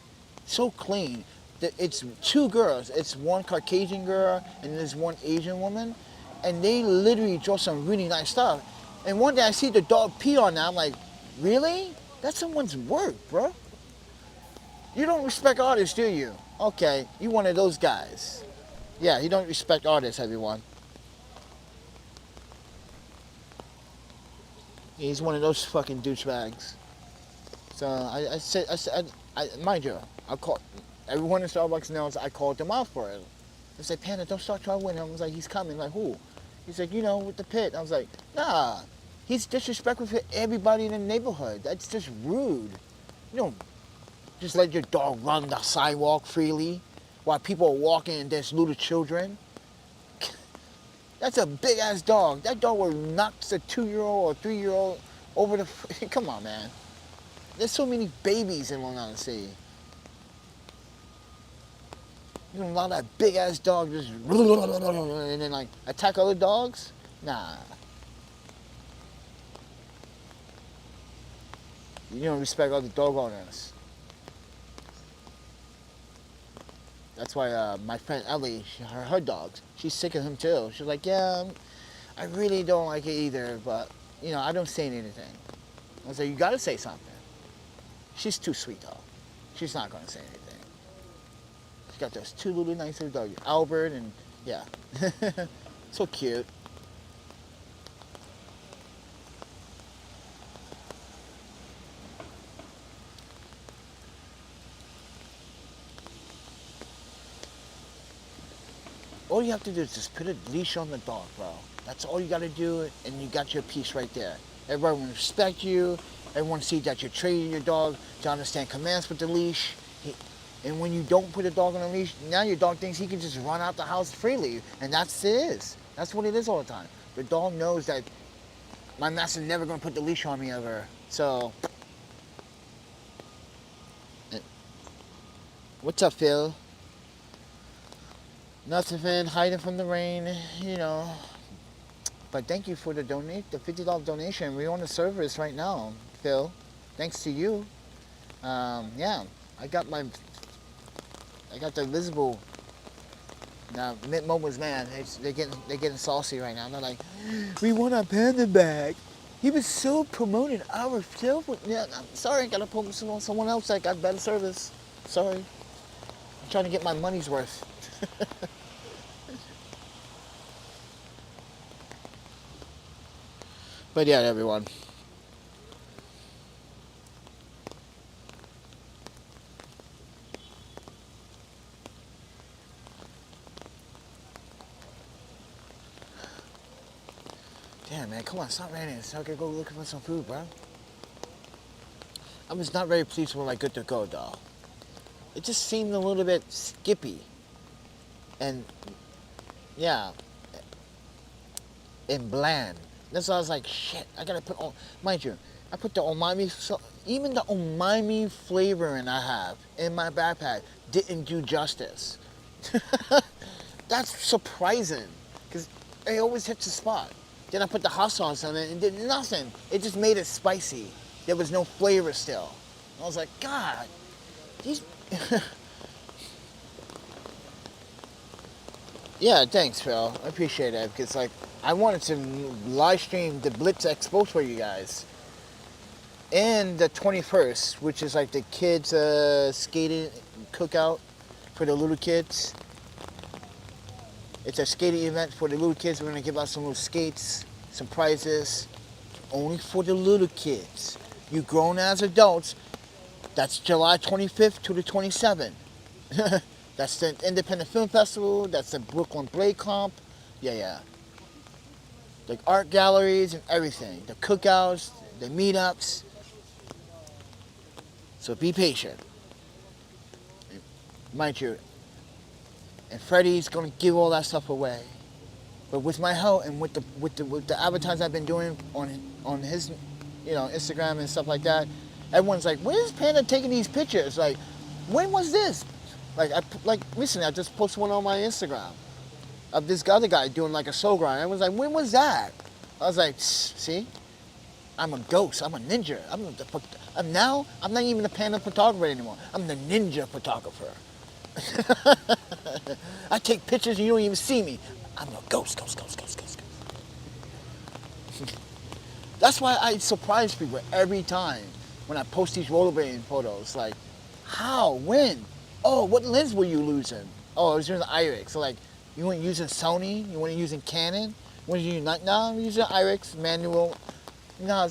[SPEAKER 1] so clean. It's two girls. It's one Caucasian girl and there's one Asian woman. And they literally draw some really nice stuff. And one day I see the dog pee on that. I'm like, really? That's someone's work, bro. You don't respect artists, do you? Okay, you one of those guys. Yeah, you don't respect artists, everyone. He's one of those fucking douchebags. So I said, mind you, I called, everyone in Starbucks knows I called them out for it. I said, Panda, don't start trying with him. I was like, he's coming. Like, who? He's like, you know, with the pit. I was like, nah, he's disrespectful to everybody in the neighborhood. That's just rude. You don't just let your dog run the sidewalk freely while people are walking and there's little children. That's a big ass dog. That dog will knock a 2-year-old or 3-year-old over the. Come on, man. There's so many babies in Long Island City. You don't allow that big ass dog just and then like attack other dogs? Nah. You don't respect other dog owners. That's why my friend Ellie, her dogs, she's sick of him too. She's like, yeah, I really don't like it either, but you know, I don't say anything. I was like, you gotta say something. She's too sweet though. She's not gonna say anything. She's got those two little nice little dogs, Albert and yeah. So cute. All you have to do is just put a leash on the dog, bro. That's all you gotta do, and you got your piece right there. Everyone will respect you. Everyone sees that you're training your dog to understand commands with the leash. And when you don't put a dog on a leash, now your dog thinks he can just run out the house freely. And that's it is. That's what it is all the time. The dog knows that my master's never gonna put the leash on me ever. So, what's up, Phil? Nothing, Finn, hiding from the rain, you know. But thank you for the $50 donation. We're on the service right now, Phil. Thanks to you. Yeah, I got the invisible. Now, Momo's man, they're getting saucy right now. They're like, we want our panda back. He was so promoting our film. Yeah, I'm sorry, I gotta put someone else that got better service. Sorry. I'm trying to get my money's worth. But yeah, everyone. Damn, man, come on, stop raining. So I can go looking for some food, bro. I was not very pleased with my good to go, though. It just seemed a little bit skippy. And, yeah, and bland. That's why I was like, shit, I gotta put on, mind you, I put the umami, so even the umami flavoring I have in my backpack didn't do justice. That's surprising, because it always hits the spot. Then I put the hot sauce on it and did nothing. It just made it spicy. There was no flavor still. I was like, God, these... Yeah, thanks, Phil. I appreciate that, because like I wanted to live stream the Blitz Expo for you guys. And the 21st, which is like the kids skating cookout for the little kids. It's a skating event for the little kids. We're gonna give out some little skates, some prizes, only for the little kids. You grown as adults, that's July 25th to the 27th. That's the Independent Film Festival, that's the Brooklyn Blade Comp. Yeah. The art galleries and everything. The cookouts, the meetups. So be patient. Mind you, and Freddie's gonna give all that stuff away. But with my help and with the advertising I've been doing on his, Instagram and stuff like that, everyone's like, "Where's Panda taking these pictures? Like, when was this?" Like recently, I just posted one on my Instagram of this other guy doing like a soul grind. I was like, "When was that?" I was like, "See, I'm a ghost. I'm a ninja. I'm not even the panda photographer anymore. I'm the ninja photographer." I take pictures and you don't even see me. I'm a ghost. That's why I surprise people every time when I post these rollerblading photos. Like, how? When? Oh, what lens were you using? Oh, I was using the Irix. So like, you weren't using Sony? You weren't using Canon? When you not? No, I'm using Irix manual. You know how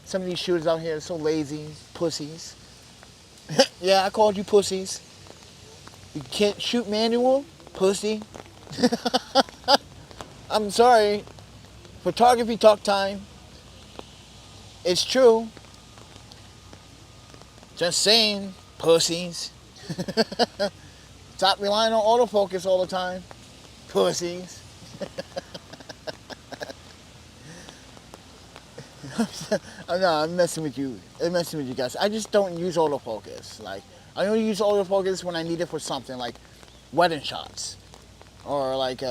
[SPEAKER 1] some of these shooters out here are so lazy, pussies. Yeah, I called you pussies. You can't shoot manual, pussy. I'm sorry. Photography talk time. It's true. Just saying, pussies. Stop relying on autofocus all the time, pussies. I'm messing with you. I'm messing with you guys. I just don't use autofocus. Like, I only use autofocus when I need it for something like wedding shots or like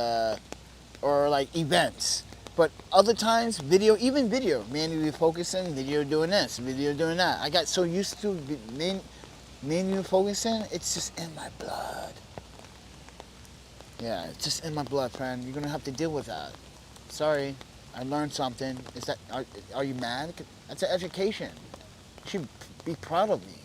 [SPEAKER 1] events. But other times, video, manually focusing, video doing this, video doing that. I got so used to manually focusing, it's just in my blood. Yeah, it's just in my blood, friend. You're gonna have to deal with that. Sorry, I learned something. Are you mad? That's an education. You should be proud of me.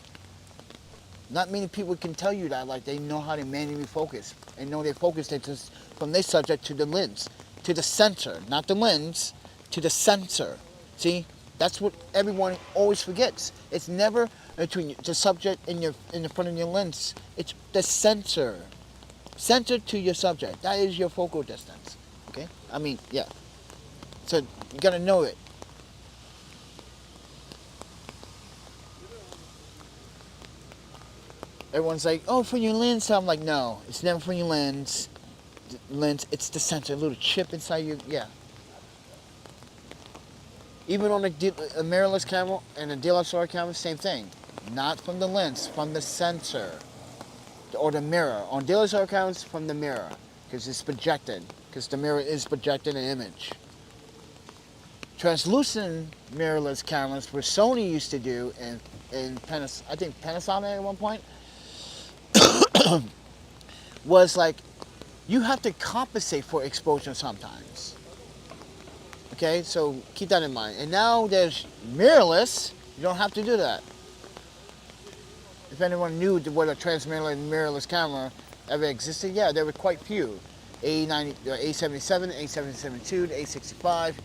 [SPEAKER 1] Not many people can tell you that, like they know how to manually focus and know they focus it just from their subject to the lens, to the center, not the lens, to the sensor. See, that's what everyone always forgets. It's never between the subject in the front of your lens. It's the sensor, center to your subject. That is your focal distance. Okay, I mean, yeah. So you gotta know it. Everyone's like, "Oh, for your lens." So I'm like, no, it's never for your lens. It's the sensor, a little chip inside you. Yeah. Even on a mirrorless camera and a DSLR camera, same thing. Not from the lens, from the sensor or the mirror. On DSLR cameras, from the mirror, because it's projected. Because the mirror is projecting an image. Translucent mirrorless cameras, where Sony used to do, and I think Panasonic at one point, was like, you have to compensate for exposure sometimes. Okay, so keep that in mind. And now there's mirrorless. You don't have to do that. If anyone knew what a transmirrorless and mirrorless camera ever existed, yeah, there were quite few. A77, A772, the A65,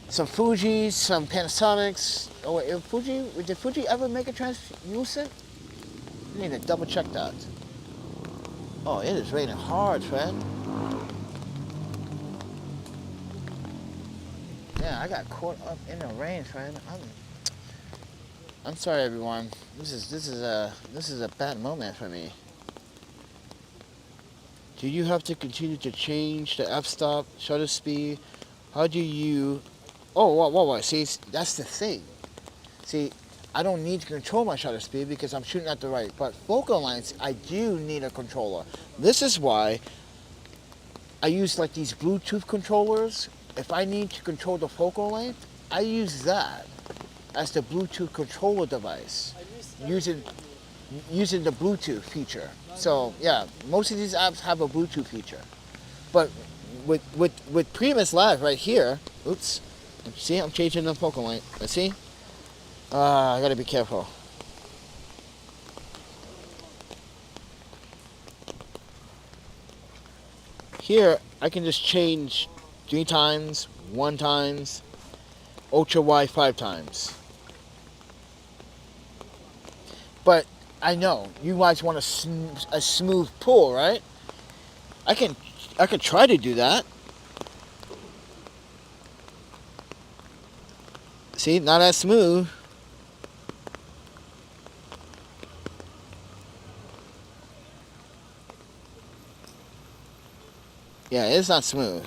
[SPEAKER 1] some Fujis, some Panasonics. Oh wait, did Fuji ever make a translucent? You need to double check that. Oh, it is raining hard, friend. Yeah, I got caught up in the rain, friend. I'm sorry, everyone. This is a bad moment for me. Do you have to continue to change the f-stop, shutter speed? How do you Oh, whoa. See, that's the thing. See, I don't need to control my shutter speed because I'm shooting at the right. But focal lengths, I do need a controller. This is why I use like these Bluetooth controllers. If I need to control the focal length, I use that as the Bluetooth controller device, using the Bluetooth feature. So yeah, most of these apps have a Bluetooth feature. But with Primus Live right here, oops, see, I'm changing the focal length. Let's see. I gotta be careful. Here, I can just change 3 times, 1 times, ultra wide 5 times. But I know you guys want a smooth pull, right? I can try to do that. See, not as smooth. Yeah, it's not smooth.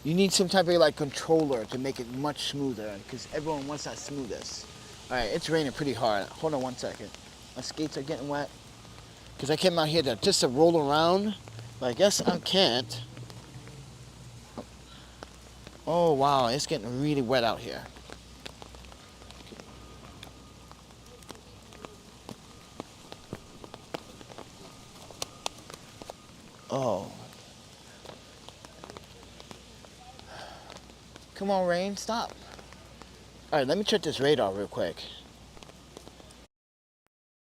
[SPEAKER 1] You need some type of like controller to make it much smoother because everyone wants that smoothness. All right, it's raining pretty hard. Hold on 1 second. My skates are getting wet because I came out here just to roll around, but I guess I can't. Oh wow, it's getting really wet out here. Oh. Come on, rain, stop. All right, let me check this radar real quick.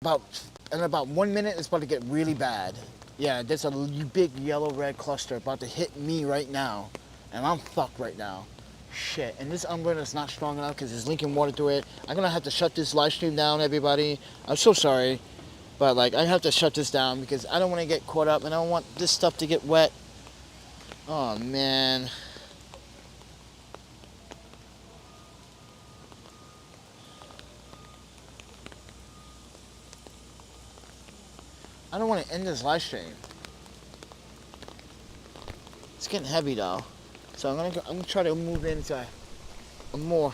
[SPEAKER 1] In about 1 minute, it's about to get really bad. Yeah, there's a big yellow-red cluster about to hit me right now, and I'm fucked right now. Shit, and this umbrella is not strong enough because there's leaking water through it. I'm gonna have to shut this live stream down, everybody. I'm so sorry, but like I have to shut this down because I don't want to get caught up, and I don't want this stuff to get wet. Oh man. I don't want to end this live stream. It's getting heavy though, so I'm gonna try to move into a more.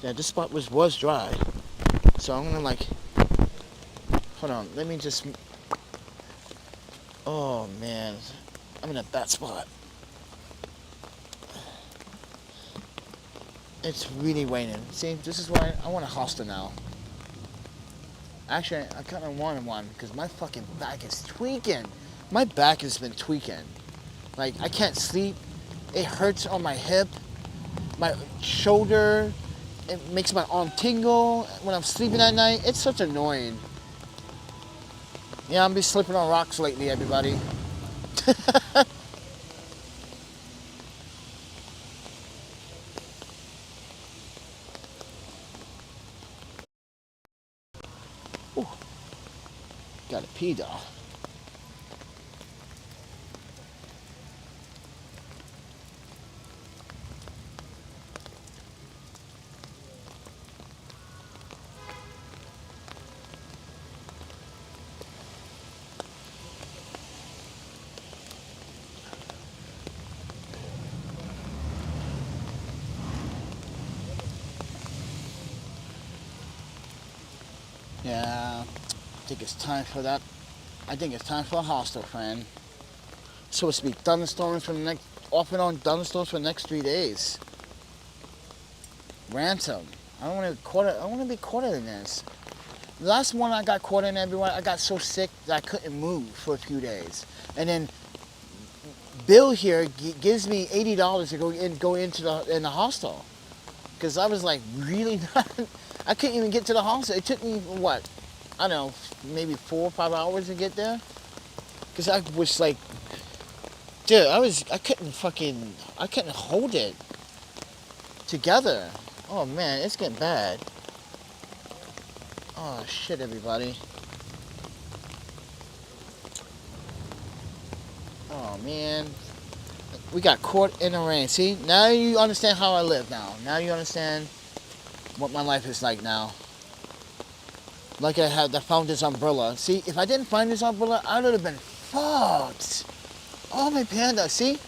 [SPEAKER 1] Yeah, this spot was dry, so I'm gonna like. Hold on, let me just. Oh man, I'm in a bad spot. It's really raining. See, this is why I want a hostel now. Actually, I kind of wanted one because my fucking back is tweaking. My back has been tweaking. Like, I can't sleep. It hurts on my hip, my shoulder. It makes my arm tingle when I'm sleeping at night. It's such annoying. Yeah, I've been slipping on rocks lately, everybody. Ooh. Gotta pee though. Yeah, I think it's time for that. I think it's time for a hostel, friend. It's supposed to be thunderstorms for the next, off and on thunderstorms for the next 3 days. Ransom. I don't want to caught it. I want to be caught in this. The last one I got caught in, everyone, I got so sick that I couldn't move for a few days. And then Bill here gives me $80 to go into the hostel. Because I was like really not, I couldn't even get to the hostel. It took me, what, I don't know, maybe 4 or 5 hours to get there. Because I was like, dude, I couldn't hold it together. Oh man, it's getting bad. Oh shit, everybody. Oh man. We got caught in the rain. See, now you understand how I live now. Now you understand what my life is like now. Like I found this umbrella. See, if I didn't find this umbrella, I would have been fucked. Oh, my panda, see?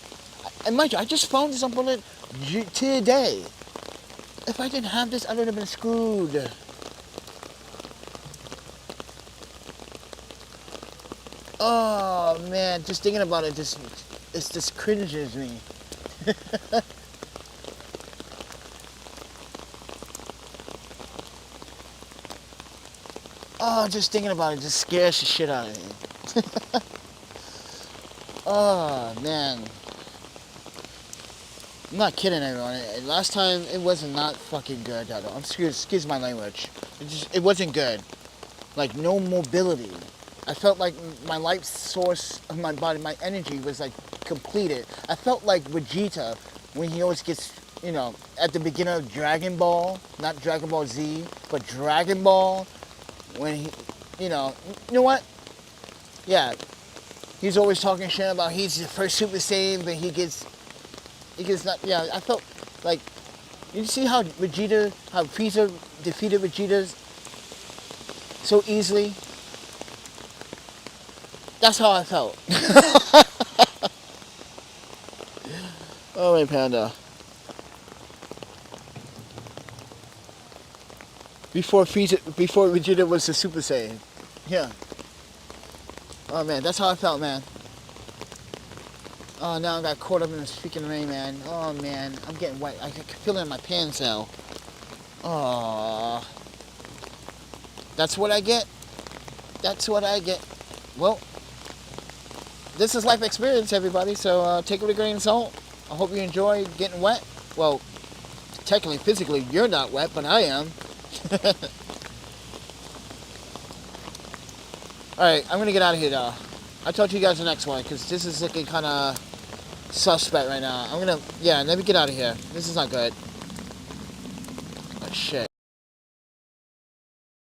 [SPEAKER 1] And mind you, I just found this on bullet today. If I didn't have this, I would have been screwed. Oh man, just thinking about it, it just cringes me. Oh, just thinking about it just scares the shit out of me. Oh man, I'm not kidding everyone. Last time it was not fucking good at all. Excuse my language. It wasn't good. Like no mobility. I felt like my life source of my body, my energy was like completed. I felt like Vegeta when he always gets, you know, at the beginning of Dragon Ball, not Dragon Ball Z, but Dragon Ball, when he, you know what? Yeah, he's always talking shit about he's the first Super Saiyan, but he gets not. Yeah, I felt like, you see how Frieza defeated Vegeta so easily? That's how I felt. Oh, my panda. Before Vegeta was the Super Saiyan. Yeah. Oh man, that's how I felt, man. Oh, now I got caught up in this freaking rain, man. Oh man, I'm getting wet. I can feel it in my pants now. Oh. That's what I get. That's what I get. Well, this is life experience, everybody, so take it with a grain of salt. I hope you enjoy getting wet. Well, technically, physically, you're not wet, but I am. Alright, I'm going to get out of here, though. I'll talk to you guys in the next one, because this is looking kind of suspect right now. Let me get out of here. This is not good. Oh, shit.